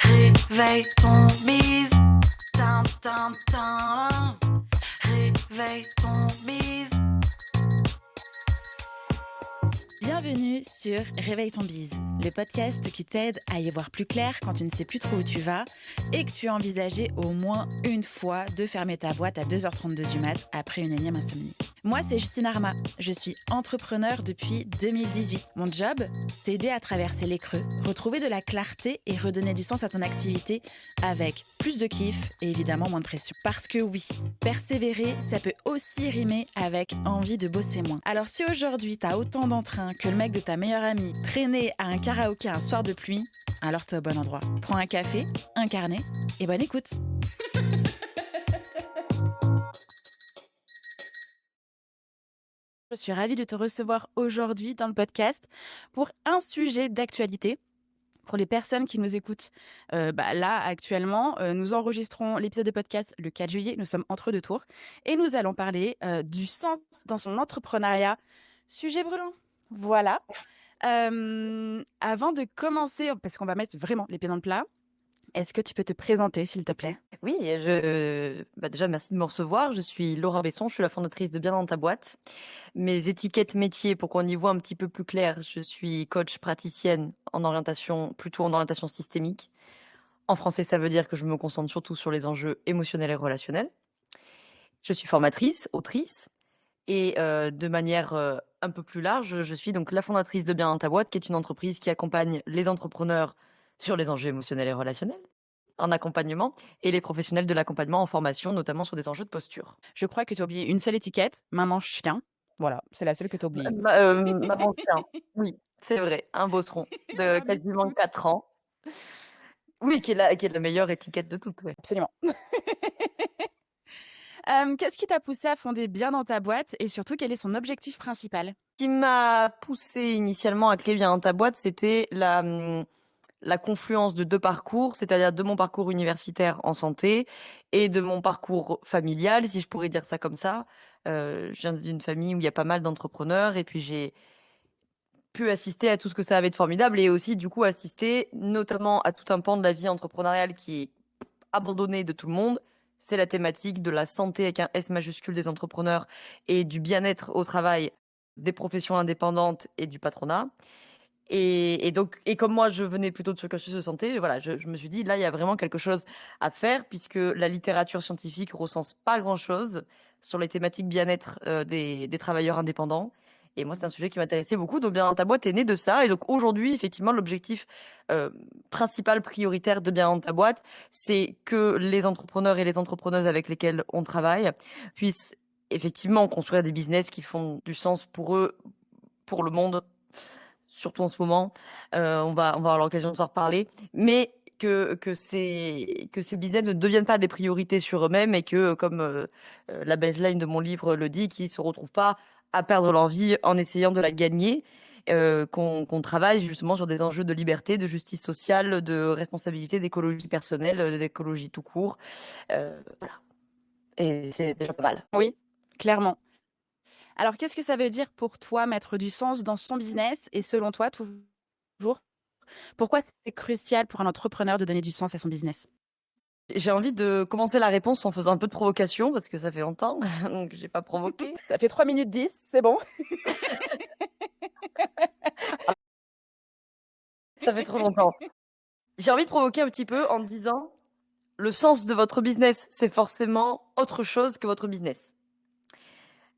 Réveille ton bise. Tin, tin, tin. Réveille ton bise. Bienvenue sur Réveille ton bise, le podcast qui t'aide à y voir plus clair quand tu ne sais plus trop où tu vas et que tu as envisagé au moins une fois de fermer ta boîte à 2h32 du mat après une énième insomnie. Moi, c'est Justine Arma, je suis entrepreneur depuis 2018. Mon job, t'aider à traverser les creux, retrouver de la clarté et redonner du sens à ton activité avec plus de kiff et évidemment moins de pression. Parce que oui, persévérer, ça peut aussi rimer avec envie de bosser moins. Alors si aujourd'hui t'as autant d'entrain que le mec de ta meilleure amie traîner à un karaoké un soir de pluie, alors t'es au bon endroit. Prends un café, un carnet et bonne écoute. Je suis ravie de te recevoir aujourd'hui dans le podcast pour un sujet d'actualité. Pour les personnes qui nous écoutent là actuellement, nous enregistrons l'épisode de podcast le 4 juillet, nous sommes entre deux tours et nous allons parler du sens dans son entrepreneuriat. Sujet brûlant. Voilà. Avant de commencer, parce qu'on va mettre vraiment les pieds dans le plat, est-ce que tu peux te présenter s'il te plaît ? Oui, déjà merci de me recevoir. Je suis Laura Besson, je suis la fondatrice de Bien dans ta boîte. Mes étiquettes métiers, pour qu'on y voit un petit peu plus clair, je suis coach praticienne plutôt en orientation systémique. En français, ça veut dire que je me concentre surtout sur les enjeux émotionnels et relationnels. Je suis formatrice, autrice, et de manière un peu plus large, je suis donc la fondatrice de Bien dans ta boîte, qui est une entreprise qui accompagne les entrepreneurs sur les enjeux émotionnels et relationnels en accompagnement et les professionnels de l'accompagnement en formation, notamment sur des enjeux de posture. Je crois que tu as oublié une seule étiquette, maman chien. Voilà, c'est la seule que tu as oubliée. Maman chien, oui, c'est vrai, un bosseron de quasiment 4 ans. Oui, qui est la meilleure étiquette de toutes, ouais. Absolument. Qu'est-ce qui t'a poussé à fonder Bien dans ta boîte et surtout quel est son objectif principal ? Ce qui m'a poussée initialement à créer Bien dans ta boîte, c'était la confluence de 2 parcours, c'est-à-dire de mon parcours universitaire en santé et de mon parcours familial, si je pourrais dire ça comme ça. Je viens d'une famille où il y a pas mal d'entrepreneurs et puis j'ai pu assister à tout ce que ça avait de formidable et aussi du coup assister notamment à tout un pan de la vie entrepreneuriale qui est abandonné de tout le monde. C'est la thématique de la santé avec un S majuscule des entrepreneurs et du bien-être au travail des professions indépendantes et du patronat. Et comme moi, je venais plutôt de ce cursus de santé, voilà, je me suis dit, là, il y a vraiment quelque chose à faire puisque la littérature scientifique recense pas grand-chose sur les thématiques bien-être des travailleurs indépendants. Et moi, c'est un sujet qui m'intéressait beaucoup. Donc, Bien dans ta boîte est né de ça. Et donc, aujourd'hui, effectivement, l'objectif principal, prioritaire de Bien dans ta boîte, c'est que les entrepreneurs et les entrepreneuses avec lesquels on travaille puissent effectivement construire des business qui font du sens pour eux, pour le monde, surtout en ce moment. On va avoir l'occasion de s'en reparler. Mais que ces business ne deviennent pas des priorités sur eux-mêmes et que, comme la baseline de mon livre le dit, qu'ils ne se retrouvent pas à perdre leur vie en essayant de la gagner, qu'on travaille justement sur des enjeux de liberté, de justice sociale, de responsabilité, d'écologie personnelle, d'écologie tout court. Voilà. Et c'est déjà pas mal. Oui, clairement. Alors, qu'est-ce que ça veut dire pour toi mettre du sens dans son business et selon toi, toujours, pourquoi c'est crucial pour un entrepreneur de donner du sens à son business ? J'ai envie de commencer la réponse en faisant un peu de provocation parce que ça fait longtemps, donc j'ai pas provoqué. Ça fait 3 minutes 10, c'est bon. Ça fait trop longtemps. J'ai envie de provoquer un petit peu en me disant le sens de votre business, c'est forcément autre chose que votre business.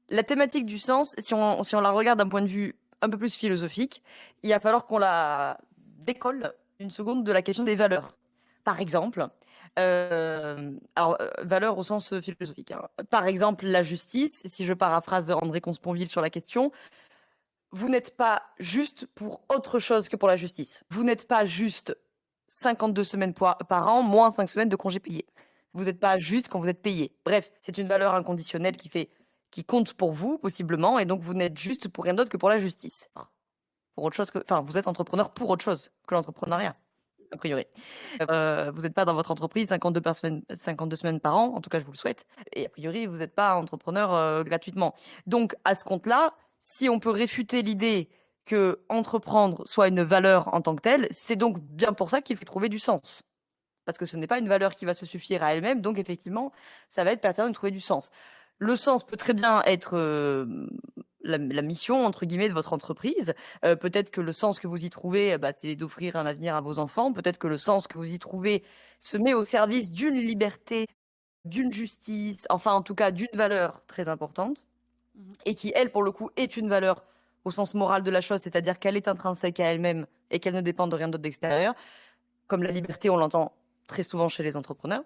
La thématique du sens, si on la regarde d'un point de vue un peu plus philosophique, il va falloir qu'on la décolle une seconde de la question des valeurs. Par exemple, valeurs au sens philosophique, hein. Par exemple, la justice, si je paraphrase André Consponville sur la question, vous n'êtes pas juste pour autre chose que pour la justice. Vous n'êtes pas juste 52 semaines par an, moins 5 semaines de congés payés. Vous n'êtes pas juste quand vous êtes payé. Bref, c'est une valeur inconditionnelle qui compte pour vous, possiblement, et donc vous n'êtes juste pour rien d'autre que pour la justice. Pour autre chose vous êtes entrepreneur pour autre chose que l'entrepreneuriat, a priori. Vous n'êtes pas dans votre entreprise 52 semaines par an, en tout cas je vous le souhaite, et a priori vous n'êtes pas entrepreneur gratuitement. Donc à ce compte-là, si on peut réfuter l'idée que entreprendre soit une valeur en tant que telle, c'est donc bien pour ça qu'il faut trouver du sens. Parce que ce n'est pas une valeur qui va se suffire à elle-même, donc effectivement, ça va être pertinent de trouver du sens. Le sens peut très bien être la mission, entre guillemets, de votre entreprise. Peut-être que le sens que vous y trouvez, c'est d'offrir un avenir à vos enfants. Peut-être que le sens que vous y trouvez se met au service d'une liberté, d'une justice, enfin en tout cas d'une valeur très importante, et qui, elle, pour le coup, est une valeur au sens moral de la chose, c'est-à-dire qu'elle est intrinsèque à elle-même et qu'elle ne dépend de rien d'autre d'extérieur. Comme la liberté, on l'entend très souvent chez les entrepreneurs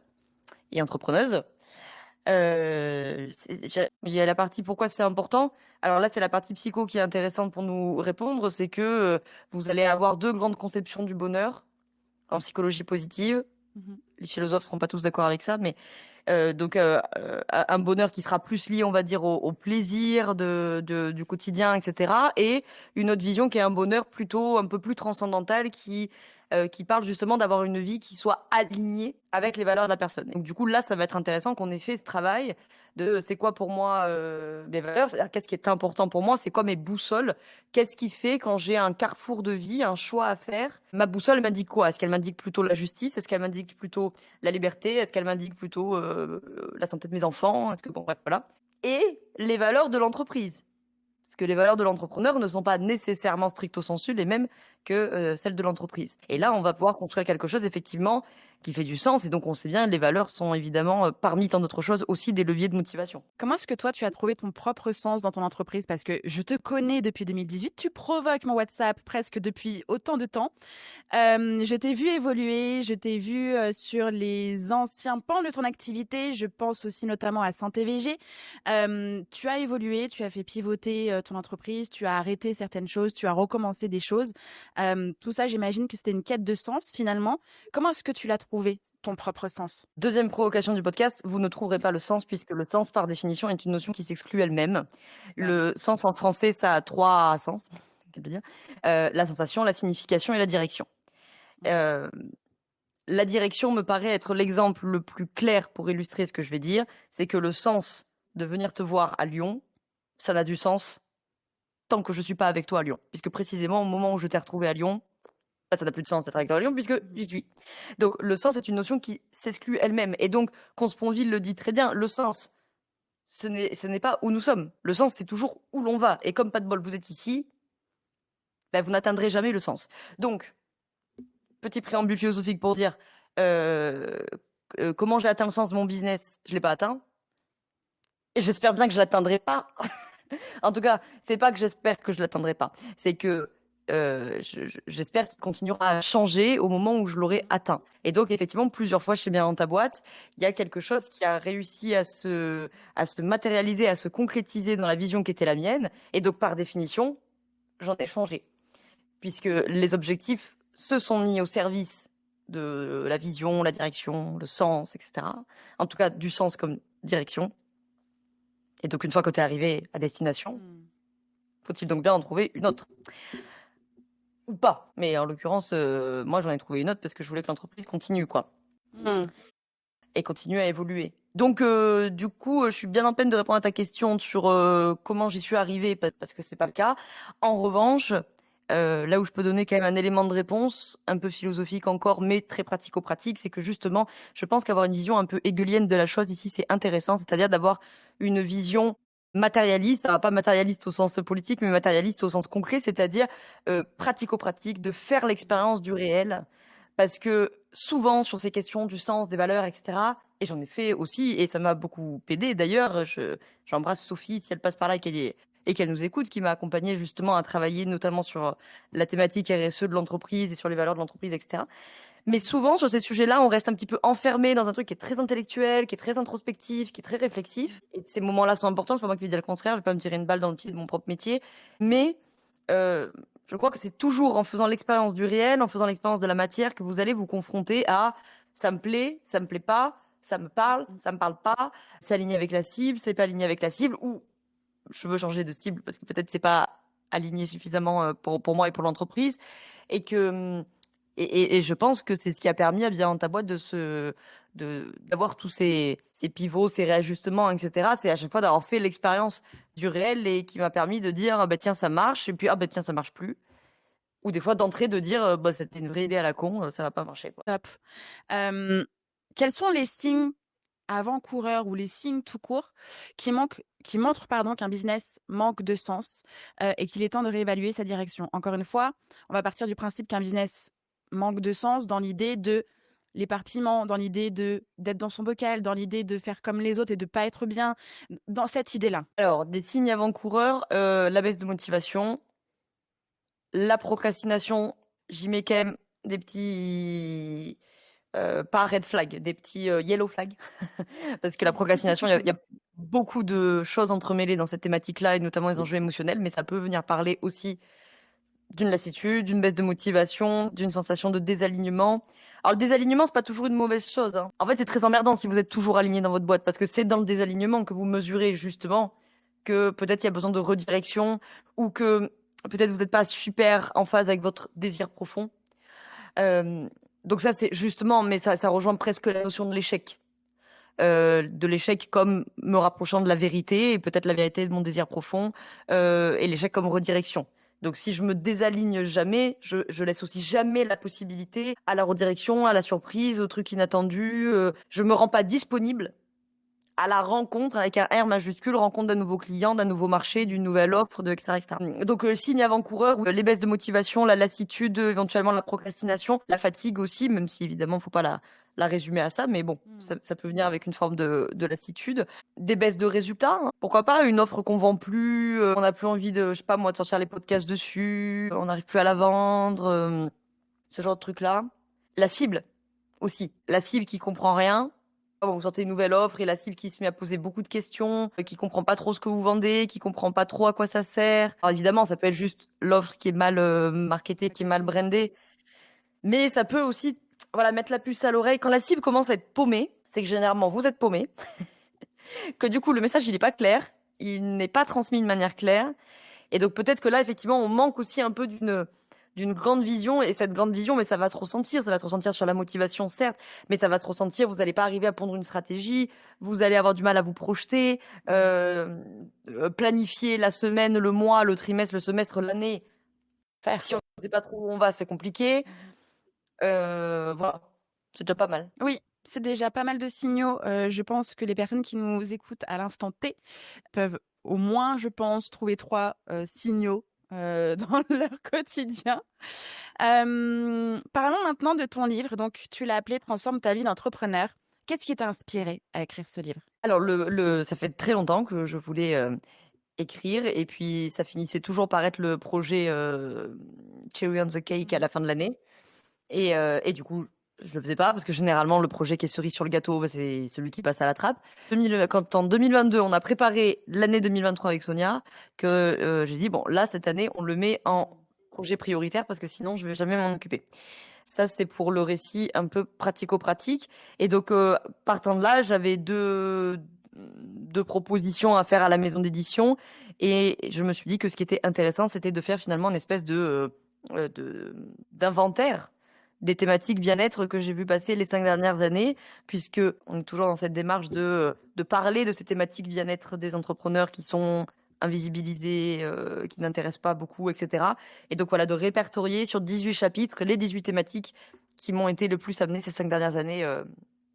et entrepreneuses. Il y a la partie pourquoi c'est important. Alors là, c'est la partie psycho qui est intéressante pour nous répondre. C'est que vous allez avoir 2 grandes conceptions du bonheur en psychologie positive. Les philosophes ne seront pas tous d'accord avec ça, mais donc un bonheur qui sera plus lié, on va dire, au plaisir du quotidien, etc. Et une autre vision qui est un bonheur plutôt un peu plus transcendantal qui parle justement d'avoir une vie qui soit alignée avec les valeurs de la personne. Donc du coup, là, ça va être intéressant qu'on ait fait ce travail de c'est quoi pour moi mes valeurs, c'est-à-dire qu'est-ce qui est important pour moi, c'est quoi mes boussoles, qu'est-ce qui fait quand j'ai un carrefour de vie, un choix à faire, ma boussole m'indique quoi? Est-ce qu'elle m'indique plutôt la justice? Est-ce qu'elle m'indique plutôt la liberté? Est-ce qu'elle m'indique plutôt la santé de mes enfants? Est-ce que bon, bref, voilà. Et les valeurs de l'entreprise. Parce que les valeurs de l'entrepreneur ne sont pas nécessairement stricto sensu les mêmes que celles de l'entreprise. Et là, on va pouvoir construire quelque chose, effectivement, qui fait du sens. Et donc, on sait bien, les valeurs sont évidemment, parmi tant d'autres choses, aussi des leviers de motivation. Comment est-ce que toi, tu as trouvé ton propre sens dans ton entreprise? Parce que je te connais depuis 2018, tu provoques mon WhatsApp presque depuis autant de temps. Je t'ai vu évoluer, je t'ai vu sur les anciens pans de ton activité. Je pense aussi notamment à Santé VG. Tu as évolué, tu as fait pivoter ton entreprise, tu as arrêté certaines choses, tu as recommencé des choses. Tout ça, j'imagine que c'était une quête de sens finalement. Comment est-ce que tu l'as trouvé, ton propre sens? Deuxième provocation du podcast, vous ne trouverez pas le sens puisque le sens, par définition, est une notion qui s'exclut elle-même. Le sens en français, ça a 3 sens, qu'elle peut dire. La sensation, la signification et la direction. La direction me paraît être l'exemple le plus clair pour illustrer ce que je vais dire. C'est que le sens de venir te voir à Lyon, ça n'a du sens tant que je suis pas avec toi à Lyon. Puisque précisément, au moment où je t'ai retrouvé à Lyon, ça n'a plus de sens d'être avec toi à Lyon puisque j'y suis. Donc, le sens est une notion qui s'exclut elle-même. Et donc, Consponville le dit très bien, le sens, ce n'est pas où nous sommes. Le sens, c'est toujours où l'on va. Et comme pas de bol, vous êtes ici, vous n'atteindrez jamais le sens. Donc, petit préambule philosophique pour dire comment j'ai atteint le sens de mon business, je ne l'ai pas atteint. Et j'espère bien que je ne l'atteindrai pas. En tout cas, c'est pas que j'espère que je ne l'atteindrai pas. C'est que j'espère qu'il continuera à changer au moment où je l'aurai atteint. Et donc, effectivement, plusieurs fois chez Bien dans ta boîte, il y a quelque chose qui a réussi à se matérialiser, à se concrétiser dans la vision qui était la mienne. Et donc, par définition, j'en ai changé. Puisque les objectifs se sont mis au service de la vision, la direction, le sens, etc. En tout cas, du sens comme direction. Et donc, une fois que tu es arrivé à destination, faut-il donc bien en trouver une autre? Ou pas. Mais en l'occurrence, moi, j'en ai trouvé une autre parce que je voulais que l'entreprise continue, quoi. Et continue à évoluer. Donc, du coup, je suis bien en peine de répondre à ta question sur comment j'y suis arrivée, parce que c'est pas le cas. En revanche, là où je peux donner quand même un élément de réponse, un peu philosophique encore, mais très pratico-pratique, c'est que justement, je pense qu'avoir une vision un peu hegelienne de la chose ici, c'est intéressant, c'est-à-dire d'avoir une vision matérialiste, alors pas matérialiste au sens politique, mais matérialiste au sens concret, c'est-à-dire pratico-pratique, de faire l'expérience du réel. Parce que souvent, sur ces questions du sens, des valeurs, etc., et j'en ai fait aussi, et ça m'a beaucoup aidé d'ailleurs, j'embrasse Sophie si elle passe par là et qu'elle nous écoute, qui m'a accompagnée justement à travailler notamment sur la thématique RSE de l'entreprise et sur les valeurs de l'entreprise, etc. Mais souvent, sur ces sujets-là, on reste un petit peu enfermé dans un truc qui est très intellectuel, qui est très introspectif, qui est très réflexif. Et ces moments-là sont importants, c'est pas moi qui vais dire le contraire, je vais pas me tirer une balle dans le pied de mon propre métier. Mais je crois que c'est toujours en faisant l'expérience du réel, en faisant l'expérience de la matière, que vous allez vous confronter à ça me plaît pas, ça me parle pas, c'est aligné avec la cible, c'est pas aligné avec la cible, ou je veux changer de cible parce que peut-être c'est pas aligné suffisamment pour moi et pour l'entreprise. Et que et je pense que c'est ce qui a permis à Bien dans ta boîte d'avoir tous ces pivots, ces réajustements, etc. C'est à chaque fois d'avoir fait l'expérience du réel et qui m'a permis de dire: «Ah bah tiens, ça marche» et puis: «Ah bah tiens, ça marche plus». Ou des fois d'entrée de dire: «Bah, c'était une vraie idée à la con, ça va pas marcher, quoi». Top. Hem, Quels sont les signes avant-coureurs ou les signes tout court qui montrent pardon, qu'un business manque de sens, et qu'il est temps de réévaluer sa direction? Encore une fois, on va partir du principe qu'un business manque de sens dans l'idée de l'éparpillement, dans l'idée d'être dans son bocal, dans l'idée de faire comme les autres et de pas être bien, dans cette idée-là. Alors, des signes avant-coureurs, la baisse de motivation, la procrastination, j'y mets quand même des petits, pas red flag, des petits, yellow flag. Parce que la procrastination, il y a beaucoup de choses entremêlées dans cette thématique-là et notamment les enjeux émotionnels, mais ça peut venir parler aussi d'une lassitude, d'une baisse de motivation, d'une sensation de désalignement. Alors le désalignement, c'est pas toujours une mauvaise chose, hein. En fait, c'est très emmerdant si vous êtes toujours aligné dans votre boîte parce que c'est dans le désalignement que vous mesurez justement que peut-être il y a besoin de redirection ou que peut-être vous n'êtes pas super en phase avec votre désir profond. Donc ça, c'est justement, mais ça rejoint presque la notion de l'échec comme me rapprochant de la vérité et peut-être la vérité de mon désir profond, et l'échec comme redirection. Donc si je me désaligne jamais, je laisse aussi jamais la possibilité à la redirection, à la surprise, au truc inattendu. Je me rends pas disponible à la rencontre avec un R majuscule, rencontre d'un nouveau client, d'un nouveau marché, d'une nouvelle offre, de etc., etc. Donc signe avant-coureur, les baisses de motivation, la lassitude, éventuellement la procrastination, la fatigue aussi, même si évidemment faut pas la résumer à ça, mais bon, ça peut venir avec une forme de lassitude. Des baisses de résultats, hein. Pourquoi pas une offre qu'on vend plus, on n'a plus envie de, je sais pas moi, de sortir les podcasts dessus, on n'arrive plus à la vendre, ce genre de truc-là. La cible aussi, la cible qui comprend rien. Vous sortez une nouvelle offre et la cible qui se met à poser beaucoup de questions, qui comprend pas trop ce que vous vendez, qui comprend pas trop à quoi ça sert. Alors évidemment, ça peut être juste l'offre qui est mal marketée, qui est mal brandée, mais ça peut aussi, voilà, mettre la puce à l'oreille. Quand la cible commence à être paumée, c'est que généralement vous êtes paumé, que du coup le message il est pas clair, il n'est pas transmis de manière claire, et donc peut-être que là effectivement on manque aussi un peu d'une grande vision, et cette grande vision, mais ça va se ressentir sur la motivation, certes, mais ça va se ressentir, vous n'allez pas arriver à pondre une stratégie, vous allez avoir du mal à vous projeter, planifier la semaine, le mois, le trimestre, le semestre, l'année. Si on ne sait pas trop où on va, c'est compliqué. Voilà, c'est déjà pas mal. Oui, c'est déjà pas mal de signaux. Je pense que les personnes qui nous écoutent à l'instant T peuvent au moins, je pense, trouver 3 signaux, dans leur quotidien. Parlons maintenant de ton livre. Donc tu l'as appelé «Transforme ta vie d'entrepreneur». Qu'est-ce qui t'a inspiré à écrire ce livre? Alors ça fait très longtemps que je voulais, écrire, et puis ça finissait toujours par être le projet, cherry on the cake à la fin de l'année, et du coup, je le faisais pas parce que généralement le projet qui est cerise sur le gâteau, bah, c'est celui qui passe à la trappe. Quand en 2022, on a préparé l'année 2023 avec Sonia, que, j'ai dit: «Bon là, cette année, on le met en projet prioritaire parce que sinon je vais jamais m'en occuper». Ça, c'est pour le récit un peu pratico-pratique, et donc partant de là, j'avais deux propositions à faire à la maison d'édition, et je me suis dit que ce qui était intéressant, c'était de faire finalement une espèce d'inventaire des thématiques bien-être que j'ai vu passer les 5 dernières années, puisque on est toujours dans cette démarche de parler de ces thématiques bien-être des entrepreneurs qui sont invisibilisés, qui n'intéressent pas beaucoup, etc. Et donc voilà, de répertorier sur 18 chapitres les 18 thématiques qui m'ont été le plus amenées ces 5 dernières années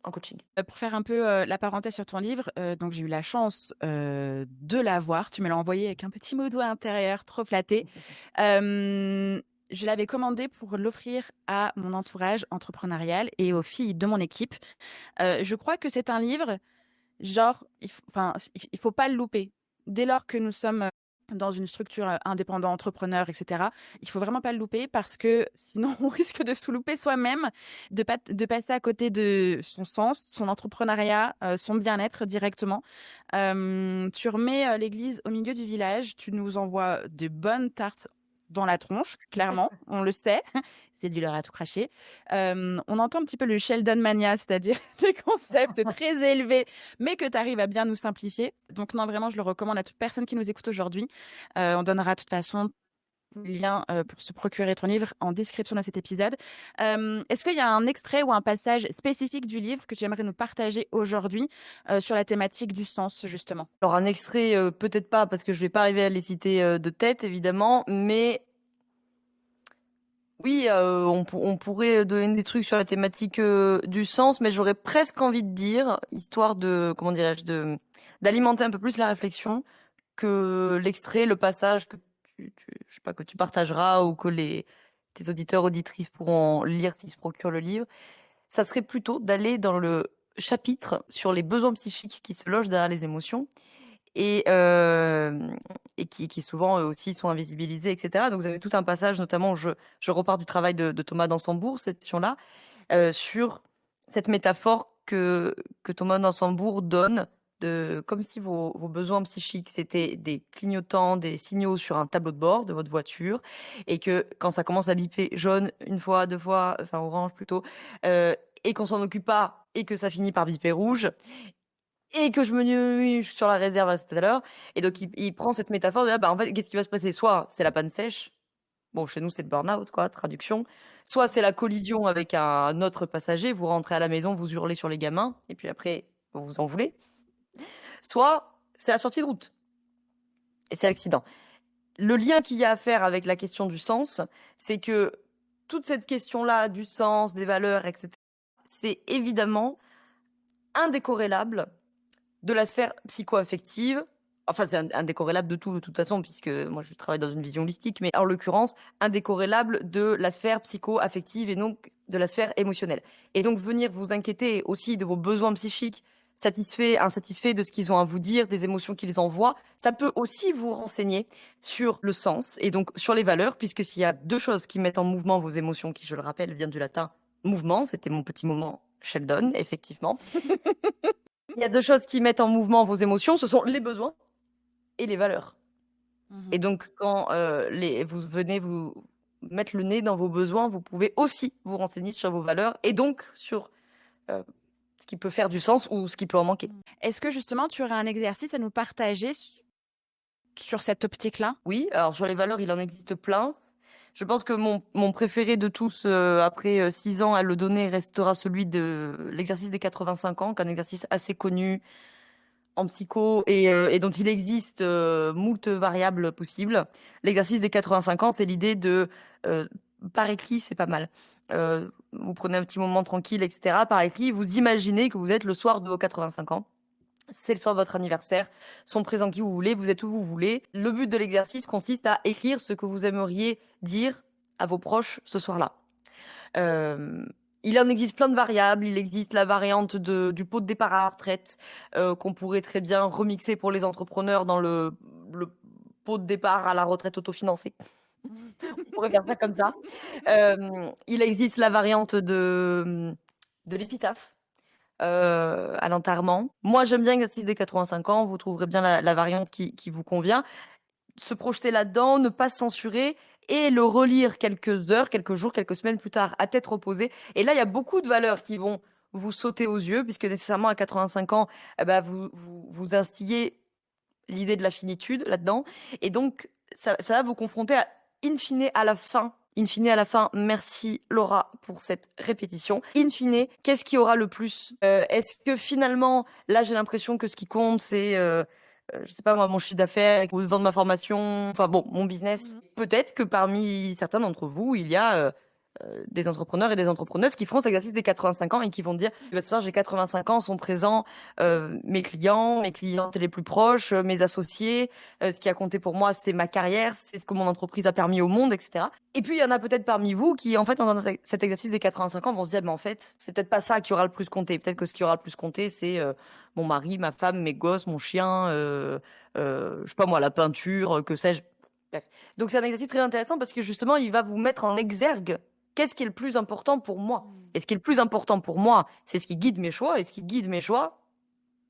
en coaching. Pour faire un peu, la parenthèse sur ton livre, donc j'ai eu la chance, de l'avoir. Tu me l'as envoyé avec un petit mot doux à l'intérieur, trop flattée. Je l'avais commandé pour l'offrir à mon entourage entrepreneurial et aux filles de mon équipe. Je crois que c'est un livre, genre, il faut pas le louper. Dès lors que nous sommes, dans une structure, indépendant, entrepreneur et cetera, il faut vraiment pas le louper parce que sinon on risque de se louper soi-même, de passer à côté de son sens, son entrepreneuriat, son bien-être directement. Tu remets, l'église au milieu du village, tu nous envoies de bonnes tartes dans la tronche, clairement, on le sait. C'est du leurre à tout cracher. On entend un petit peu le Sheldon Mania, c'est-à-dire des concepts très élevés, mais que tu arrives à bien nous simplifier. Donc non, vraiment, je le recommande à toute personne qui nous écoute aujourd'hui. On donnera de toute façon les liens pour se procurer ton livre en description de cet épisode. Est-ce qu'il y a un extrait ou un passage spécifique du livre que tu aimerais nous partager aujourd'hui sur la thématique du sens, justement? Alors un extrait, peut-être pas parce que je vais pas arriver à les citer, de tête évidemment, mais oui, on pourrait donner des trucs sur la thématique, du sens, mais j'aurais presque envie de dire, histoire de, comment dirais-je, d'alimenter un peu plus la réflexion, que l'extrait, le passage que je sais pas, que tu partageras ou que tes auditeurs, auditrices pourront lire s'ils se procurent le livre, ça serait plutôt d'aller dans le chapitre sur les besoins psychiques qui se logent derrière les émotions et qui souvent, eux aussi, sont invisibilisés et cetera. Donc vous avez tout un passage, notamment, je repars du travail de Thomas Dansembourg, cette édition-là, sur cette métaphore que Thomas Dansembourg donne de comme si vos besoins psychiques, c'était des clignotants, des signaux sur un tableau de bord de votre voiture et que quand ça commence à biper jaune 1 fois, 2 fois, enfin orange plutôt, et qu'on s'en occupe pas et que ça finit par biper rouge et que je me dis: «Je suis sur la réserve à tout à l'heure» et donc il prend cette métaphore de là, bah, en fait, qu'est-ce qui va se passer? Soit c'est la panne sèche, bon chez nous c'est le burn-out quoi, traduction, soit c'est la collision avec un autre passager, vous rentrez à la maison, vous hurlez sur les gamins et puis après vous vous en voulez, soit c'est la sortie de route et c'est l'accident. Le lien qu'il y a à faire avec la question du sens, c'est que toute cette question-là du sens, des valeurs et cetera, c'est évidemment indécorrélable de la sphère psycho-affective. Enfin, c'est indécorrélable de tout, de toute façon, puisque moi, je travaille dans une vision holistique, mais en l'occurrence, indécorrélable de la sphère psycho-affective et donc de la sphère émotionnelle. Et donc, venir vous inquiéter aussi de vos besoins psychiques, satisfaits, insatisfaits de ce qu'ils ont à vous dire, des émotions qu'ils envoient, ça peut aussi vous renseigner sur le sens et donc sur les valeurs, puisque s'il y a 2 choses qui mettent en mouvement vos émotions, qui, je le rappelle, viennent du latin mouvement, c'était mon petit moment Sheldon, effectivement. Il y a 2 choses qui mettent en mouvement vos émotions, ce sont les besoins et les valeurs. Et donc quand, vous venez vous mettre le nez dans vos besoins, vous pouvez aussi vous renseigner sur vos valeurs et donc sur, ce qui peut faire du sens ou ce qui peut en manquer. Est-ce que justement tu aurais un exercice à nous partager sur cette optique-là? Oui, alors sur les valeurs, il en existe plein. Je pense que mon préféré de tous, après, 6 ans à le donner, restera celui de l'exercice des 85 ans, qui est un exercice assez connu en psycho et dont il existe, moult variables possibles. L'exercice des 85 ans, c'est l'idée de, par écrit, c'est pas mal. Vous prenez un petit moment tranquille et cetera. Par écrit, vous imaginez que vous êtes le soir de vos 85 ans. C'est le soir de votre anniversaire, sont présents qui vous voulez, vous êtes où vous voulez. Le but de l'exercice consiste à écrire ce que vous aimeriez dire à vos proches ce soir-là. Il en existe plein de variables. Il existe la variante du pot de départ à la retraite, qu'on pourrait très bien remixer pour les entrepreneurs dans le pot de départ à la retraite autofinancée. On pourrait faire ça comme ça. Il existe la variante de l'épitaphe, à l'enterrement. Moi, j'aime bien l'exercice des 85 ans. Vous trouverez bien la variante qui vous convient. Se projeter là-dedans, ne pas se censurer et le relire quelques heures, quelques jours, quelques semaines plus tard à tête reposée. Et là, il y a beaucoup de valeurs qui vont vous sauter aux yeux puisque nécessairement à 85 ans, vous instillez l'idée de la finitude là-dedans. Et donc, ça va vous confronter à, in fine, à la fin, merci Laura pour cette répétition. In fine, qu'est-ce qui aura le plus? Est-ce que finalement, là, j'ai l'impression que ce qui compte, c'est, je sais pas moi, mon chiffre d'affaires ou vendre ma formation, enfin bon, mon business. Peut-être que parmi certains d'entre vous, il y a des entrepreneurs et des entrepreneuses qui feront cet exercice des 85 ans et qui vont dire ce soir j'ai 85 ans, sont présents mes clients, mes clientes les plus proches, mes associés, ce qui a compté pour moi c'est ma carrière, c'est ce que mon entreprise a permis au monde, etc. Et puis il y en a peut-être parmi vous qui en fait en faisant cet exercice des 85 ans vont se dire mais en fait c'est peut-être pas ça qui aura le plus compté, peut-être que ce qui aura le plus compté c'est mon mari, ma femme, mes gosses, mon chien, je sais pas moi, la peinture, que sais-je. Bref. Donc c'est un exercice très intéressant parce que justement il va vous mettre en exergue qu'est-ce qui est le plus important pour moi. Et ce qui est le plus important pour moi, c'est ce qui guide mes choix. Et ce qui guide mes choix,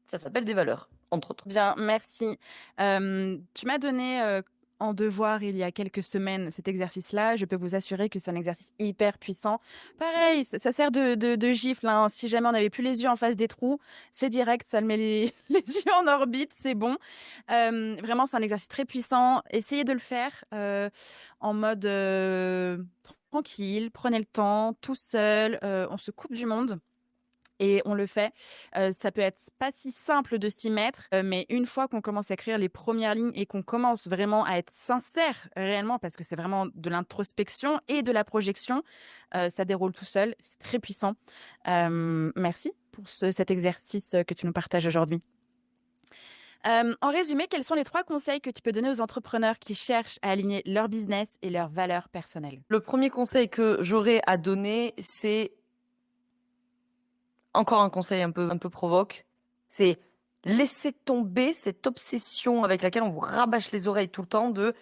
ça s'appelle des valeurs, entre autres. Bien, merci. Tu m'as donné en devoir il y a quelques semaines cet exercice-là. Je peux vous assurer que c'est un exercice hyper puissant. Pareil, ça sert de gifle, hein. Si jamais on n'avait plus les yeux en face des trous, c'est direct, ça le met les, les yeux en orbite, c'est bon. Vraiment, c'est un exercice très puissant. Essayez de le faire en mode tranquille, prenez le temps, tout seul, on se coupe du monde. Et on le fait. Ça peut être pas si simple de s'y mettre, mais une fois qu'on commence à écrire les premières lignes et qu'on commence vraiment à être sincère réellement, parce que c'est vraiment de l'introspection et de la projection, ça déroule tout seul. C'est très puissant. Merci pour cet exercice que tu nous partages aujourd'hui. En résumé, quels sont les 3 conseils que tu peux donner aux entrepreneurs qui cherchent à aligner leur business et leurs valeurs personnelles? Le premier conseil que j'aurais à donner, c'est encore un conseil un peu provoque, c'est laisser tomber cette obsession avec laquelle on vous rabâche les oreilles tout le temps de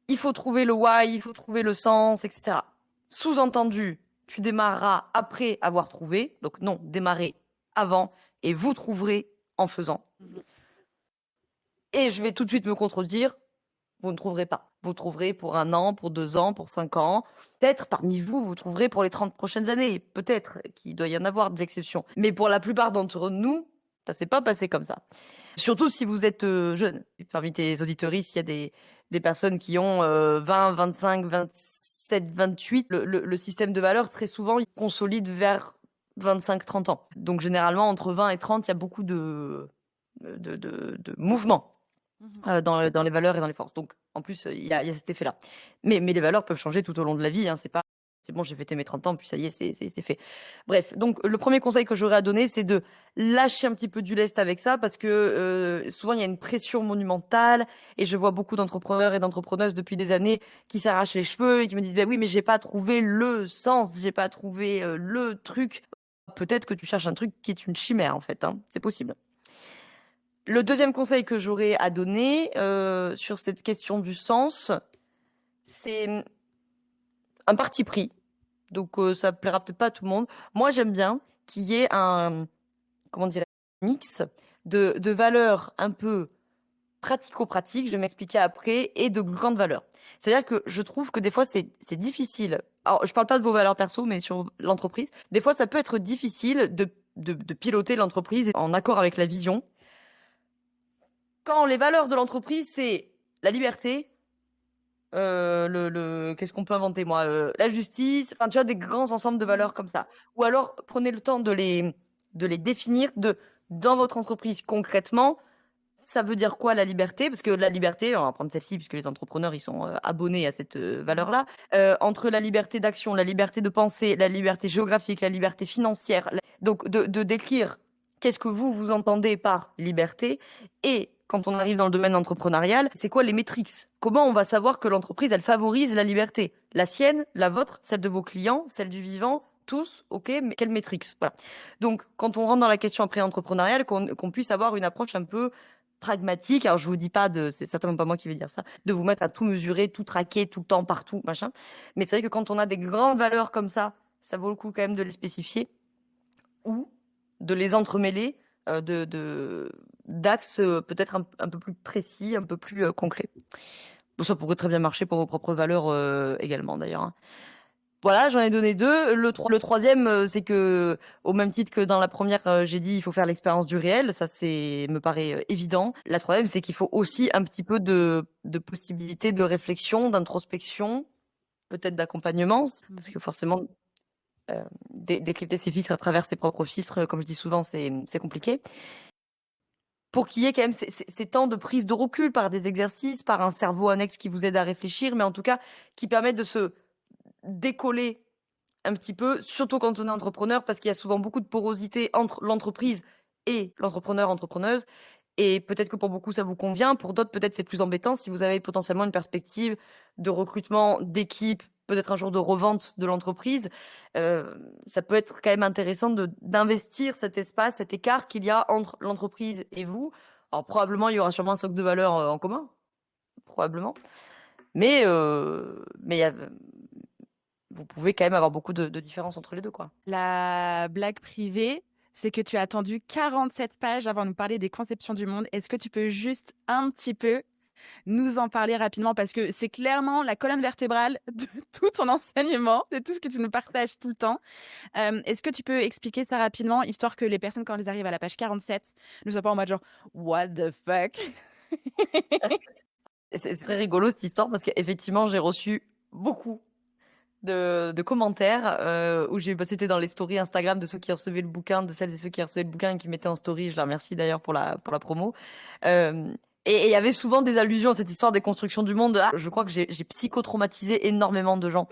il faut trouver le why, il faut trouver le sens, etc. Sous-entendu, tu démarreras après avoir trouvé. Donc non, démarrez avant et vous trouverez en faisant. Et je vais tout de suite me contredire, vous ne trouverez pas. Vous trouverez pour 1 an, pour 2 ans, pour 5 ans. Peut-être parmi vous, vous trouverez pour les 30 prochaines années. Peut-être qu'il doit y en avoir des exceptions. Mais pour la plupart d'entre nous, ça s'est pas passé comme ça. Surtout si vous êtes jeune. Parmi tes auditeuristes, il y a des personnes qui ont 20, 25, 27, 28. Le système de valeurs, très souvent, il consolide vers 25, 30 ans. Donc généralement, entre 20 et 30, il y a beaucoup de mouvements dans les valeurs et dans les forces. Donc, en plus, il y a cet effet-là. Mais les valeurs peuvent changer tout au long de la vie. Hein. C'est bon, j'ai fêté mes 30 ans, puis ça y est, c'est fait. Bref, donc le premier conseil que j'aurais à donner, c'est de lâcher un petit peu du lest avec ça, parce que souvent, il y a une pression monumentale, et je vois beaucoup d'entrepreneurs et d'entrepreneuses depuis des années qui s'arrachent les cheveux et qui me disent, ben oui, mais j'ai pas trouvé le sens, j'ai pas trouvé le truc. Peut-être que tu cherches un truc qui est une chimère, en fait. Hein. C'est possible. Le deuxième conseil que j'aurais à donner sur cette question du sens, c'est un parti pris. Donc, ça ne plaira peut-être pas à tout le monde. Moi, j'aime bien qu'il y ait un mix de valeurs un peu pratico-pratiques, je vais m'expliquer après, et de grandes valeurs. C'est-à-dire que je trouve que des fois, c'est difficile. Alors, je ne parle pas de vos valeurs perso, mais sur l'entreprise. Des fois, ça peut être difficile de piloter l'entreprise en accord avec la vision. Quand les valeurs de l'entreprise, c'est la liberté, qu'est-ce qu'on peut inventer, moi, la justice, enfin, tu vois, des grands ensembles de valeurs comme ça. Ou alors, prenez le temps de les définir dans votre entreprise concrètement. Ça veut dire quoi la liberté? Parce que la liberté, on va prendre celle-ci puisque les entrepreneurs, ils sont abonnés à cette valeur-là. Entre la liberté d'action, la liberté de penser, la liberté géographique, la liberté financière. Donc, de décrire qu'est-ce que vous entendez par liberté. Et quand on arrive dans le domaine entrepreneurial, c'est quoi les métriques? Comment on va savoir que l'entreprise, elle favorise la liberté? La sienne, la vôtre, celle de vos clients, celle du vivant, tous, ok, mais quelles métriques? Voilà. Donc, quand on rentre dans la question après entrepreneuriale, qu'on puisse avoir une approche un peu pragmatique. Alors, je vous dis pas c'est certainement pas moi qui vais dire ça, de vous mettre à tout mesurer, tout traquer, tout le temps, partout, machin. Mais c'est vrai que quand on a des grandes valeurs comme ça vaut le coup quand même de les spécifier ou de les entremêler d'axes peut-être un peu plus précis, un peu plus concrets. Ça pourrait très bien marcher pour vos propres valeurs également, d'ailleurs. Hein. Voilà, j'en ai donné 2. Le troisième, c'est que, au même titre que dans la première, j'ai dit il faut faire l'expérience du réel. Ça, me paraît évident. La troisième, c'est qu'il faut aussi un petit peu de possibilités de réflexion, d'introspection, peut-être d'accompagnement, parce que forcément, décrypter ses filtres à travers ses propres filtres, comme je dis souvent, c'est compliqué. Pour qu'il y ait quand même ces temps de prise de recul par des exercices, par un cerveau annexe qui vous aide à réfléchir, mais en tout cas, qui permettent de se décoller un petit peu, surtout quand on est entrepreneur, parce qu'il y a souvent beaucoup de porosité entre l'entreprise et l'entrepreneur-entrepreneuse. Et peut-être que pour beaucoup, ça vous convient. Pour d'autres, peut-être c'est plus embêtant si vous avez potentiellement une perspective de recrutement d'équipe, peut-être un jour de revente de l'entreprise. Ça peut être quand même intéressant d'investir cet espace, cet écart qu'il y a entre l'entreprise et vous. Alors probablement, il y aura sûrement un socle de valeurs en commun, probablement. Mais vous pouvez quand même avoir beaucoup de différences entre les deux, quoi. La blague privée, c'est que tu as attendu 47 pages avant de nous parler des conceptions du monde. Est-ce que tu peux juste un petit peu nous en parler rapidement parce que c'est clairement la colonne vertébrale de tout ton enseignement, de tout ce que tu nous partages tout le temps. Est-ce que tu peux expliquer ça rapidement, histoire que les personnes, quand elles arrivent à la page 47, ne soient pas en mode genre: «What the fuck?» C'est très rigolo cette histoire parce qu'effectivement, j'ai reçu beaucoup de commentaires où c'était dans les stories Instagram de ceux qui recevaient le bouquin, de celles et ceux qui recevaient le bouquin et qui mettaient en story. Je les remercie d'ailleurs pour la promo. Et il y avait souvent des allusions à cette histoire des constructions du monde. Ah, je crois que j'ai psychotraumatisé énormément de gens.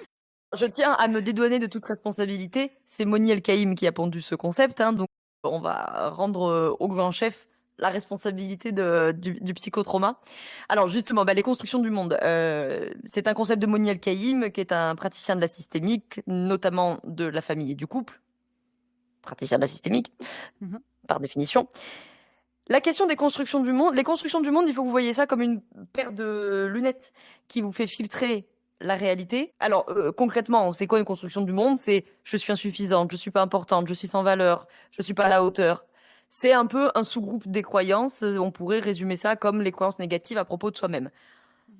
Je tiens à me dédouaner de toute responsabilité. C'est Moni El-Kaïm qui a pondu ce concept, hein, donc on va rendre au grand chef la responsabilité du psychotrauma. Alors justement, les constructions du monde, c'est un concept de Moni El-Kaïm, qui est un praticien de la systémique, notamment de la famille et du couple. Praticien de la systémique, par définition. La question des constructions du monde, les constructions du monde, il faut que vous voyez ça comme une paire de lunettes qui vous fait filtrer la réalité. Alors concrètement, c'est quoi une construction du monde? C'est je suis insuffisante, je suis pas importante, je suis sans valeur, je suis pas à la hauteur. C'est un peu un sous-groupe des croyances. On pourrait résumer ça comme les croyances négatives à propos de soi-même.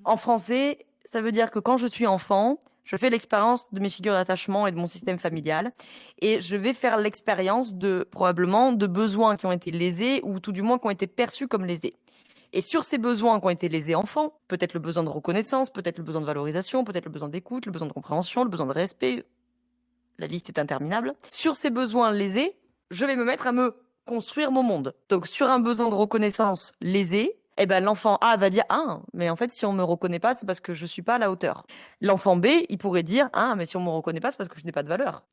En français, ça veut dire que quand je suis enfant, je fais l'expérience de mes figures d'attachement et de mon système familial. Et je vais faire l'expérience probablement de besoins qui ont été lésés ou tout du moins qui ont été perçus comme lésés. Et sur ces besoins qui ont été lésés enfant, peut-être le besoin de reconnaissance, peut-être le besoin de valorisation, peut-être le besoin d'écoute, le besoin de compréhension, le besoin de respect, la liste est interminable. Sur ces besoins lésés, je vais me mettre à me construire mon monde. Donc sur un besoin de reconnaissance lésé, l'enfant A va dire « Ah, mais en fait, si on me reconnaît pas, c'est parce que je suis pas à la hauteur. » L'enfant B, il pourrait dire « Ah, mais si on me reconnaît pas, c'est parce que je n'ai pas de valeur. »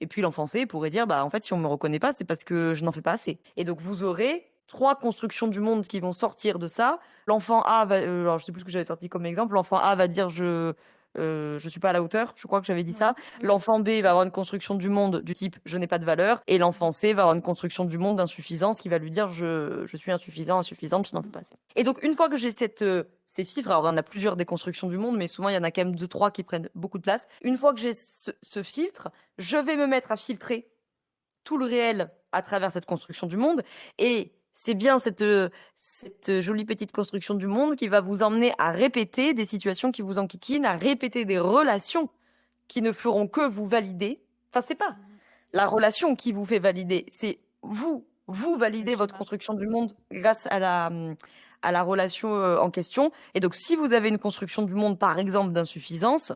Et puis l'enfant C pourrait dire « En fait, si on me reconnaît pas, c'est parce que je n'en fais pas assez. » Et donc vous aurez 3 constructions du monde qui vont sortir de ça. L'enfant A va, alors je sais plus ce que j'avais sorti comme exemple, l'enfant A va dire je suis pas à la hauteur, je crois que j'avais dit ça. L'enfant B va avoir une construction du monde du type je n'ai pas de valeur, et l'enfant C va avoir une construction du monde d'insuffisance qui va lui dire je suis insuffisant, insuffisante, je n'en fais pas assez. Et donc une fois que j'ai ces filtres, alors il y en a plusieurs des constructions du monde, mais souvent il y en a quand même 2-3 qui prennent beaucoup de place. Une fois que j'ai ce filtre, je vais me mettre à filtrer tout le réel à travers cette construction du monde, et c'est bien cette jolie petite construction du monde qui va vous emmener à répéter des situations qui vous enquiquinent, à répéter des relations qui ne feront que vous valider. Enfin, c'est pas la relation qui vous fait valider, c'est vous validez votre construction du monde grâce à la relation en question. Et donc, si vous avez une construction du monde, par exemple, d'insuffisance,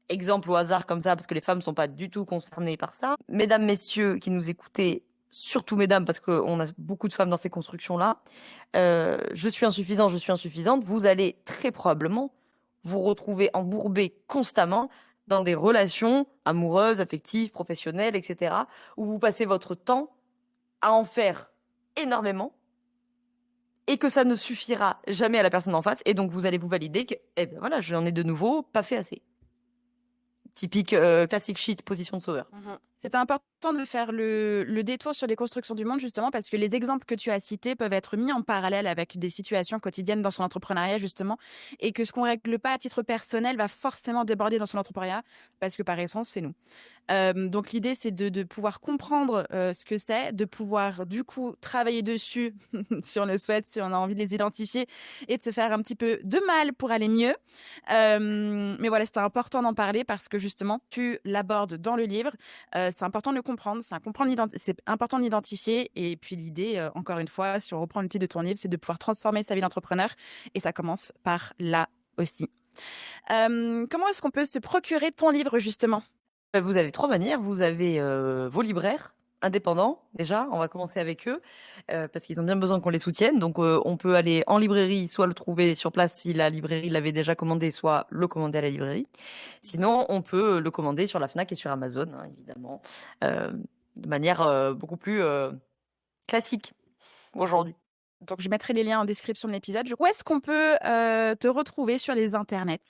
exemple au hasard comme ça, parce que les femmes ne sont pas du tout concernées par ça, mesdames, messieurs qui nous écoutez, surtout mesdames, parce qu'on a beaucoup de femmes dans ces constructions-là, je suis insuffisant, je suis insuffisante, vous allez très probablement vous retrouver embourbé constamment dans des relations amoureuses, affectives, professionnelles, etc., où vous passez votre temps à en faire énormément et que ça ne suffira jamais à la personne en face, et donc vous allez vous valider que, voilà, j'en ai de nouveau pas fait assez. Typique classic shit, position de sauveur. C'est important de faire le détour sur les constructions du monde, justement, parce que les exemples que tu as cités peuvent être mis en parallèle avec des situations quotidiennes dans son entrepreneuriat, justement, et que ce qu'on ne règle pas à titre personnel va forcément déborder dans son entrepreneuriat, parce que par essence, c'est nous. Donc l'idée, c'est de pouvoir comprendre ce que c'est, de pouvoir du coup travailler dessus si on le souhaite, si on a envie de les identifier, et de se faire un petit peu de mal pour aller mieux. Mais voilà, c'est important d'en parler parce que justement, tu l'abordes dans le livre. C'est important de le comprendre, c'est important d'identifier. Et puis l'idée, encore une fois, si on reprend le titre de ton livre, c'est de pouvoir transformer sa vie d'entrepreneur. Et ça commence par là aussi. Comment est-ce qu'on peut se procurer ton livre, justement ? Vous avez 3 manières. Vous avez vos libraires indépendants, déjà, on va commencer avec eux, parce qu'ils ont bien besoin qu'on les soutienne. Donc on peut aller en librairie, soit le trouver sur place si la librairie l'avait déjà commandé, soit le commander à la librairie. Sinon, on peut le commander sur la FNAC et sur Amazon, hein, évidemment, de manière beaucoup plus classique aujourd'hui. Donc je mettrai les liens en description de l'épisode. Où est-ce qu'on peut te retrouver sur les internets ?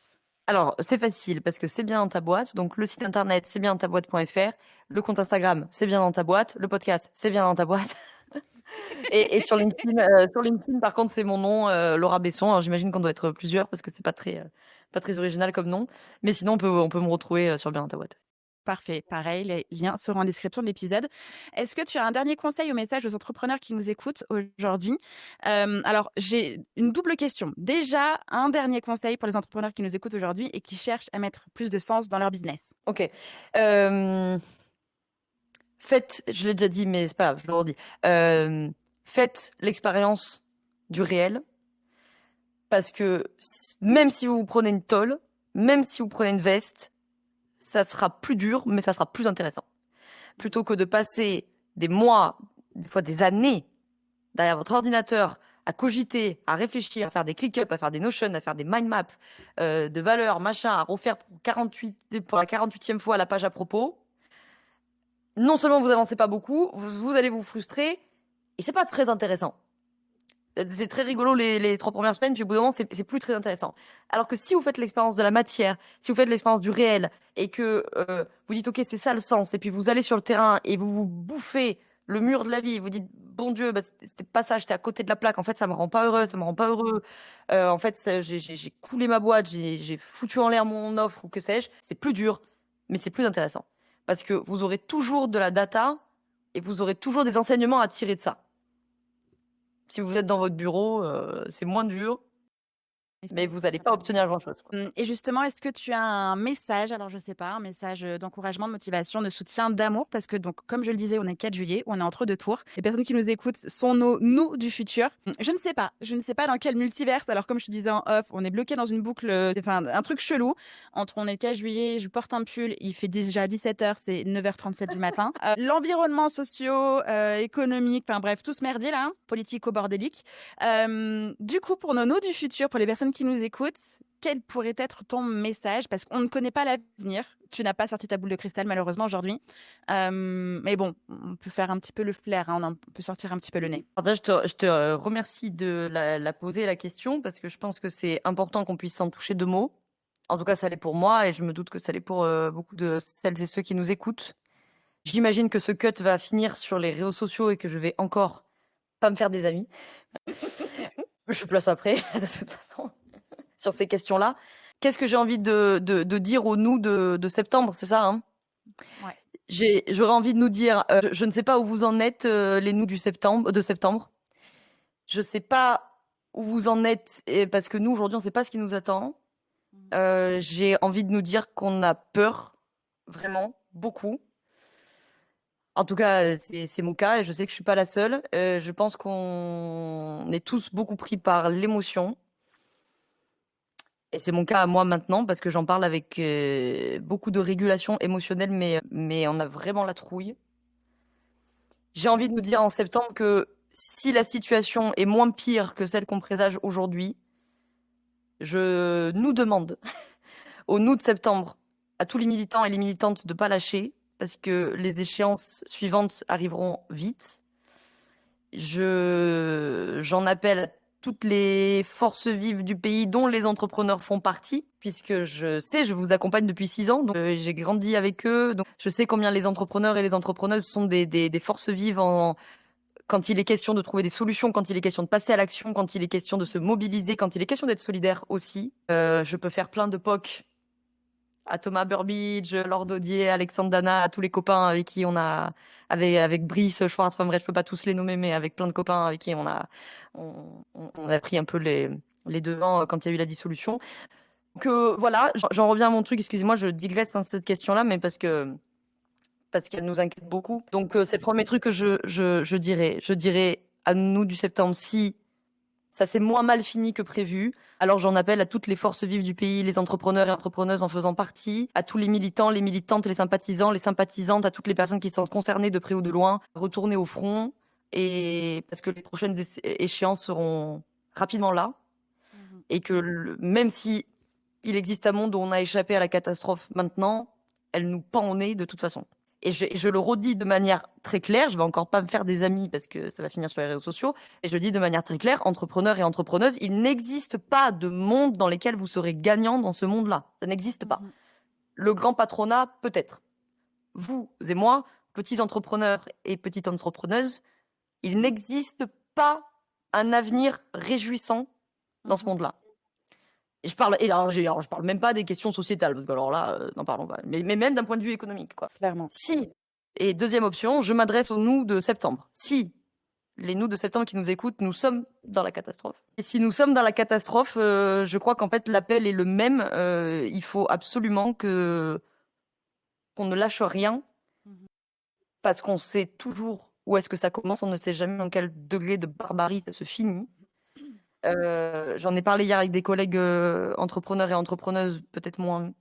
Alors, c'est facile parce que c'est bien dans ta boîte. Donc, le site internet, c'est bien dans ta boîte.fr. Le compte Instagram, c'est bien dans ta boîte. Le podcast, c'est bien dans ta boîte. et sur LinkedIn, par contre, c'est mon nom, Laura Besson. Alors, j'imagine qu'on doit être plusieurs parce que c'est pas très original comme nom. Mais sinon, on peut me retrouver sur bien dans ta boîte. Parfait. Pareil, les liens seront en description de l'épisode. Est-ce que tu as un dernier conseil ou message aux entrepreneurs qui nous écoutent aujourd'hui? Alors, j'ai une double question. Déjà, un dernier conseil pour les entrepreneurs qui nous écoutent aujourd'hui et qui cherchent à mettre plus de sens dans leur business. Ok. Faites, je l'ai déjà dit, mais c'est pas grave, je le redis. Faites l'expérience du réel, parce que même si vous prenez une tôle, même si vous prenez une veste, ça sera plus dur, mais ça sera plus intéressant. Plutôt que de passer des mois, des fois des années, derrière votre ordinateur, à cogiter, à réfléchir, à faire des click-up, à faire des notions, à faire des mind maps de valeurs, machin, à refaire pour la 48e fois la page à propos. Non seulement vous avancez pas beaucoup, vous allez vous frustrer, et c'est pas très intéressant. C'est très rigolo les 3 premières semaines, puis au bout d'un moment, c'est plus très intéressant. Alors que si vous faites l'expérience de la matière, si vous faites l'expérience du réel, et que vous dites, ok, c'est ça le sens, et puis vous allez sur le terrain, et vous vous bouffez le mur de la vie, et vous dites, bon Dieu, bah, c'était pas ça, j'étais à côté de la plaque, en fait, ça me rend pas heureux, ça me rend pas heureux. En fait, j'ai coulé ma boîte, j'ai foutu en l'air mon offre, ou que sais-je. C'est plus dur, mais c'est plus intéressant. Parce que vous aurez toujours de la data, et vous aurez toujours des enseignements à tirer de ça. Si vous êtes dans votre bureau, c'est moins dur, mais vous n'allez pas obtenir grand-chose. Et justement, est-ce que tu as un message, alors je sais pas, un message d'encouragement, de motivation, de soutien, d'amour? Parce que donc, comme je le disais, on est 4 juillet, on est entre deux tours. Les personnes qui nous écoutent sont nous du futur. Je ne sais pas dans quel multiverse. Alors comme je te disais en off, on est bloqué dans une boucle, enfin un truc chelou. Entre on est le 4 juillet, je porte un pull, il fait déjà 17h, c'est 9h37 du matin. L'environnement socio, économique, enfin bref, tout ce merdier là, politico-bordélique. Du coup, pour nos du futur, pour les personnes qui nous écoutent, quel pourrait être ton message? Parce qu'on ne connaît pas l'avenir. Tu n'as pas sorti ta boule de cristal, malheureusement, aujourd'hui. Mais bon, on peut faire un petit peu le flair, hein, on peut sortir un petit peu le nez. Alors déjà, je te remercie de la poser, la question, parce que je pense que c'est important qu'on puisse s'en toucher 2 mots. En tout cas, ça l'est pour moi, et je me doute que ça l'est pour beaucoup de celles et ceux qui nous écoutent. J'imagine que ce cut va finir sur les réseaux sociaux et que je vais encore pas me faire des amis. Je place après, de toute façon, sur ces questions-là. Qu'est-ce que j'ai envie de dire aux nous de septembre, c'est ça, hein? Ouais. J'aurais envie de nous dire, je ne sais pas où vous en êtes, les nous de septembre. Je sais pas où vous en êtes, parce que nous, aujourd'hui, on ne sait pas ce qui nous attend. J'ai envie de nous dire qu'on a peur, vraiment, beaucoup. En tout cas, c'est mon cas, et je sais que je suis pas la seule. Je pense qu'on est tous beaucoup pris par l'émotion. Et c'est mon cas à moi maintenant, parce que j'en parle avec beaucoup de régulation émotionnelle, mais on a vraiment la trouille. J'ai envie de nous dire en septembre que si la situation est moins pire que celle qu'on présage aujourd'hui, je nous demande, au nous de septembre, à tous les militants et les militantes de ne pas lâcher, parce que les échéances suivantes arriveront vite. J'en appelle à toutes les forces vives du pays dont les entrepreneurs font partie, puisque je vous accompagne depuis 6 ans, donc j'ai grandi avec eux, donc je sais combien les entrepreneurs et les entrepreneuses sont des forces vives quand il est question de trouver des solutions, quand il est question de passer à l'action, quand il est question de se mobiliser, quand il est question d'être solidaire aussi. Je peux faire plein de POC à Thomas Burbidge, Laure Daudier, Alexandre Dana, à tous les copains avec qui on a, avec Brice, Schwartz, enfin bref, je peux pas tous les nommer, mais avec plein de copains avec qui on a pris un peu les devants quand il y a eu la dissolution. Donc voilà, j'en reviens à mon truc, excusez-moi, je digresse dans cette question-là, mais parce qu'elle nous inquiète beaucoup. Donc c'est le premier truc que je dirais à nous du septembre, si ça s'est moins mal fini que prévu, alors j'en appelle à toutes les forces vives du pays, les entrepreneurs et entrepreneuses en faisant partie, à tous les militants, les militantes, les sympathisants, les sympathisantes, à toutes les personnes qui sont concernées de près ou de loin, retourner au front, et parce que les prochaines échéances seront rapidement là, et que même si il existe un monde où on a échappé à la catastrophe maintenant, elle nous pend au nez de toute façon. Et je le redis de manière très claire, je vais encore pas me faire des amis parce que ça va finir sur les réseaux sociaux, et je le dis de manière très claire, entrepreneurs et entrepreneuses, il n'existe pas de monde dans lequel vous serez gagnant dans ce monde-là. Ça n'existe pas. Le grand patronat, peut-être. Vous et moi, petits entrepreneurs et petites entrepreneuses, il n'existe pas un avenir réjouissant dans ce monde-là. Et je parle même pas des questions sociétales, parce que alors là, n'en parlons pas. Mais même d'un point de vue économique, quoi. Clairement. Et deuxième option, je m'adresse aux nous de septembre. Si les nous de septembre qui nous écoutent, nous sommes dans la catastrophe. Et si nous sommes dans la catastrophe, je crois qu'en fait l'appel est le même. Il faut absolument qu'on ne lâche rien, parce qu'on sait toujours où est-ce que ça commence, on ne sait jamais dans quel degré de barbarie ça se finit. J'en ai parlé hier avec des collègues entrepreneurs et entrepreneuses peut-être moins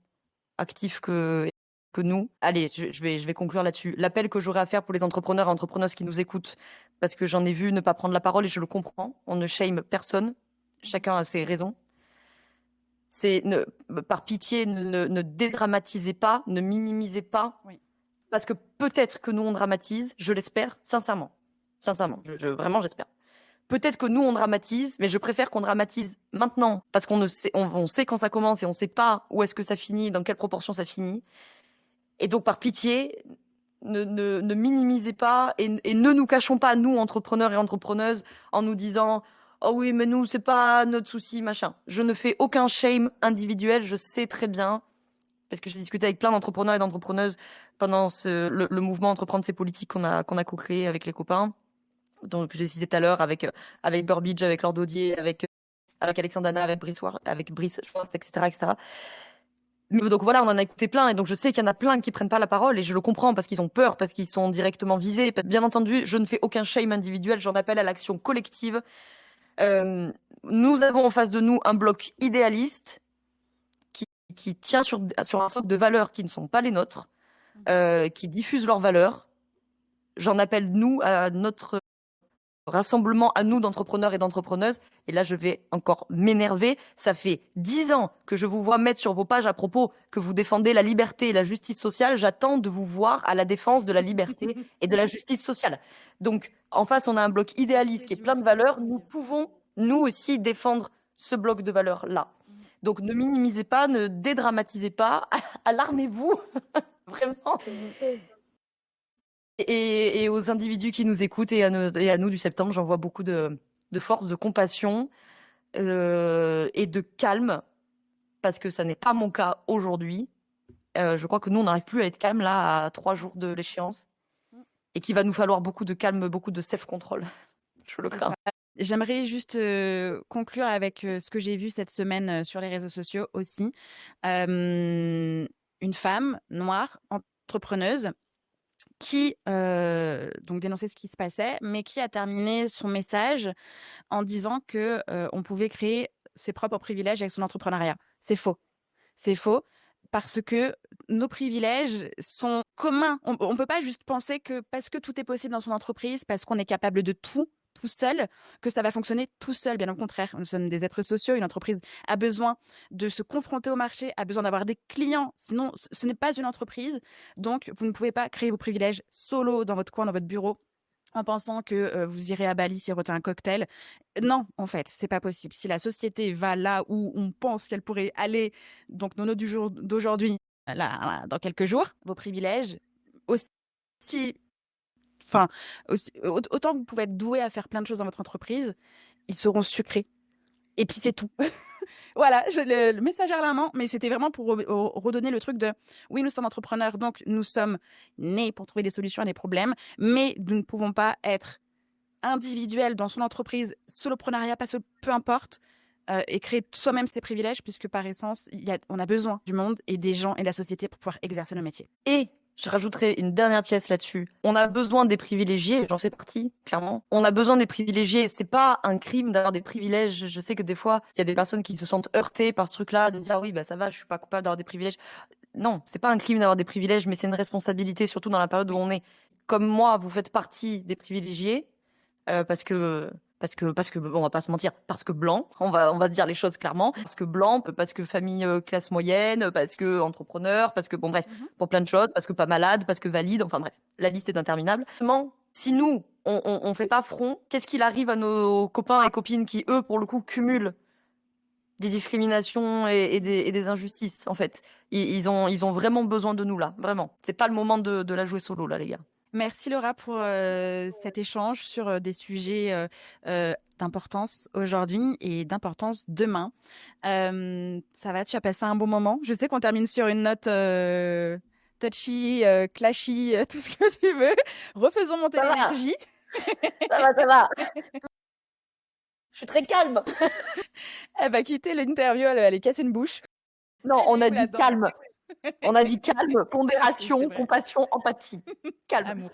actifs que nous. Allez, je vais conclure là-dessus. L'appel que j'aurais à faire pour les entrepreneurs et entrepreneuses qui nous écoutent, parce que j'en ai vu ne pas prendre la parole et je le comprends, on ne shame personne, chacun a ses raisons. C'est par pitié, ne dédramatisez pas, ne minimisez pas, Oui. parce que peut-être que nous on dramatise, je l'espère, sincèrement. Vraiment j'espère. Peut-être que nous, on dramatise, mais je préfère qu'on dramatise maintenant, parce qu'on sait quand ça commence et on ne sait pas où est-ce que ça finit, dans quelle proportion ça finit. Et donc, par pitié, ne minimisez pas et ne nous cachons pas, nous, entrepreneurs et entrepreneuses, en nous disant « Oh oui, mais nous, c'est pas notre souci, machin ». Je ne fais aucun shame individuel, je sais très bien, parce que j'ai discuté avec plein d'entrepreneurs et d'entrepreneuses pendant le mouvement Entreprendre ses politiques qu'on a co-créé avec les copains. Donc, j'ai cité tout à l'heure avec Burbidge, avec Laure Daudier, avec Alexandre Dana, avec Brice Schwartz, etc., etc. Mais donc voilà, on en a écouté plein, et donc je sais qu'il y en a plein qui prennent pas la parole, et je le comprends parce qu'ils ont peur, parce qu'ils sont directement visés. Bien entendu, je ne fais aucun shame individuel, j'en appelle à l'action collective. Nous avons en face de nous un bloc idéaliste qui tient sur un socle de valeurs qui ne sont pas les nôtres, qui diffusent leurs valeurs. J'en appelle, nous, à notre rassemblement à nous d'entrepreneurs et d'entrepreneuses. Et là, je vais encore m'énerver. Ça fait 10 ans que je vous vois mettre sur vos pages à propos que vous défendez la liberté et la justice sociale. J'attends de vous voir à la défense de la liberté et de la justice sociale. Donc, en face, on a un bloc idéaliste qui est plein de valeurs. Nous pouvons, nous aussi, défendre ce bloc de valeurs-là. Donc, ne minimisez pas, ne dédramatisez pas, alarmez-vous, vraiment. Et aux individus qui nous écoutent et à nous du septembre, j'envoie beaucoup de force, de compassion et de calme, parce que ça n'est pas mon cas aujourd'hui. Je crois que nous, on n'arrive plus à être calme là, à 3 jours de l'échéance, et qu'il va nous falloir beaucoup de calme, beaucoup de self-control. Je le crains. J'aimerais juste conclure avec ce que j'ai vu cette semaine sur les réseaux sociaux aussi. Une femme noire, entrepreneuse, qui donc dénonçait ce qui se passait, mais qui a terminé son message en disant que on pouvait créer ses propres privilèges avec son entrepreneuriat. C'est faux. C'est faux, parce que nos privilèges sont communs. On peut pas juste penser que parce que tout est possible dans son entreprise, parce qu'on est capable de tout seul, que ça va fonctionner tout seul. Bien au contraire, nous sommes des êtres sociaux. Une entreprise a besoin de se confronter au marché, a besoin d'avoir des clients. Sinon, ce n'est pas une entreprise. Donc, vous ne pouvez pas créer vos privilèges solo dans votre coin, dans votre bureau, en pensant que vous irez à Bali siroter un cocktail. Non, en fait, c'est pas possible. Si la société va là où on pense qu'elle pourrait aller, donc nos notes du jour d'aujourd'hui, là, dans quelques jours, vos privilèges aussi, autant que vous pouvez être doué à faire plein de choses dans votre entreprise, ils seront sucrés. Et puis c'est tout. Voilà, le message à la main, mais c'était vraiment pour redonner le truc de oui, nous sommes entrepreneurs, donc nous sommes nés pour trouver des solutions à des problèmes, mais nous ne pouvons pas être individuels dans son entreprise, soloprenariat, peu importe, et créer soi-même ses privilèges, puisque par essence, on a besoin du monde et des gens et de la société pour pouvoir exercer nos métiers. Et je rajouterai une dernière pièce là-dessus. On a besoin des privilégiés, j'en fais partie, clairement. On a besoin des privilégiés. C'est pas un crime d'avoir des privilèges. Je sais que des fois, il y a des personnes qui se sentent heurtées par ce truc-là, de dire ah oui, bah ça va, je suis pas coupable d'avoir des privilèges. Non, c'est pas un crime d'avoir des privilèges, mais c'est une responsabilité, surtout dans la période où on est. Comme moi, vous faites partie des privilégiés, parce que bon, on va pas se mentir, parce que blanc, on va dire les choses clairement, parce que blanc, parce que famille classe moyenne, parce que entrepreneur, parce que bon bref, pour plein de choses, parce que pas malade, parce que valide, enfin bref, la liste est interminable. Si nous on fait pas front, qu'est-ce qu'il arrive à nos copains et copines qui eux pour le coup cumulent des discriminations et des injustices en fait. Ils ont vraiment besoin de nous là, vraiment. C'est pas le moment de la jouer solo là les gars. Merci Laura pour cet échange sur des sujets d'importance aujourd'hui et d'importance demain. Ça va, tu as passé un bon moment. Je sais qu'on termine sur une note touchy, clashy, tout ce que tu veux. Refaisons monter Ça va, l'énergie. ça va. Je suis très calme. Elle va quitter l'interview, elle va aller casser une bouche. Non, Elle on est a où, dit là-dedans? calme. On a dit calme, C'est pondération, vrai. compassion, empathie. Calme. Amour.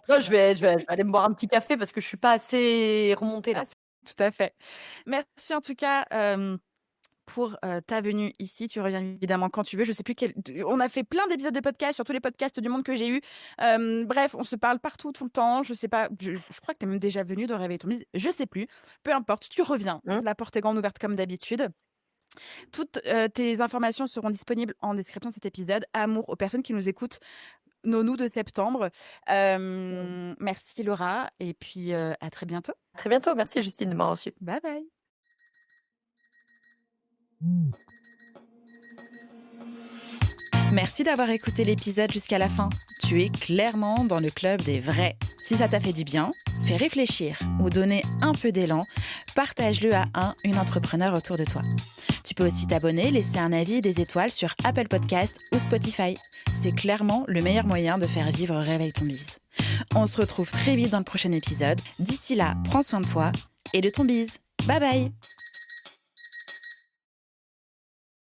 Non, je vais aller me boire un petit café parce que je suis pas assez remontée là. Tout à fait. Merci en tout cas pour ta venue ici. Tu reviens évidemment quand tu veux. Je sais plus on a fait plein d'épisodes de podcasts sur tous les podcasts du monde que j'ai eu. Bref, on se parle partout tout le temps. Je sais pas. Je crois que tu es même déjà venu de Réveil ton bise. Je sais plus. Peu importe. Tu reviens. La porte est grande ouverte comme d'habitude. Toutes tes informations seront disponibles en description de cet épisode. Amour aux personnes qui nous écoutent. Nonou de septembre. Merci Laura. Et puis à très bientôt. À très bientôt. Merci Justine de m'avoir reçue. Bye bye. Merci d'avoir écouté l'épisode jusqu'à la fin. Tu es clairement dans le club des vrais. Si ça t'a fait du bien, fait réfléchir ou donner un peu d'élan, partage-le à une entrepreneur autour de toi. Tu peux aussi t'abonner, laisser un avis et des étoiles sur Apple Podcast ou Spotify. C'est clairement le meilleur moyen de faire vivre Réveille ton bise. On se retrouve très vite dans le prochain épisode. D'ici là, prends soin de toi et de ton bise. Bye bye!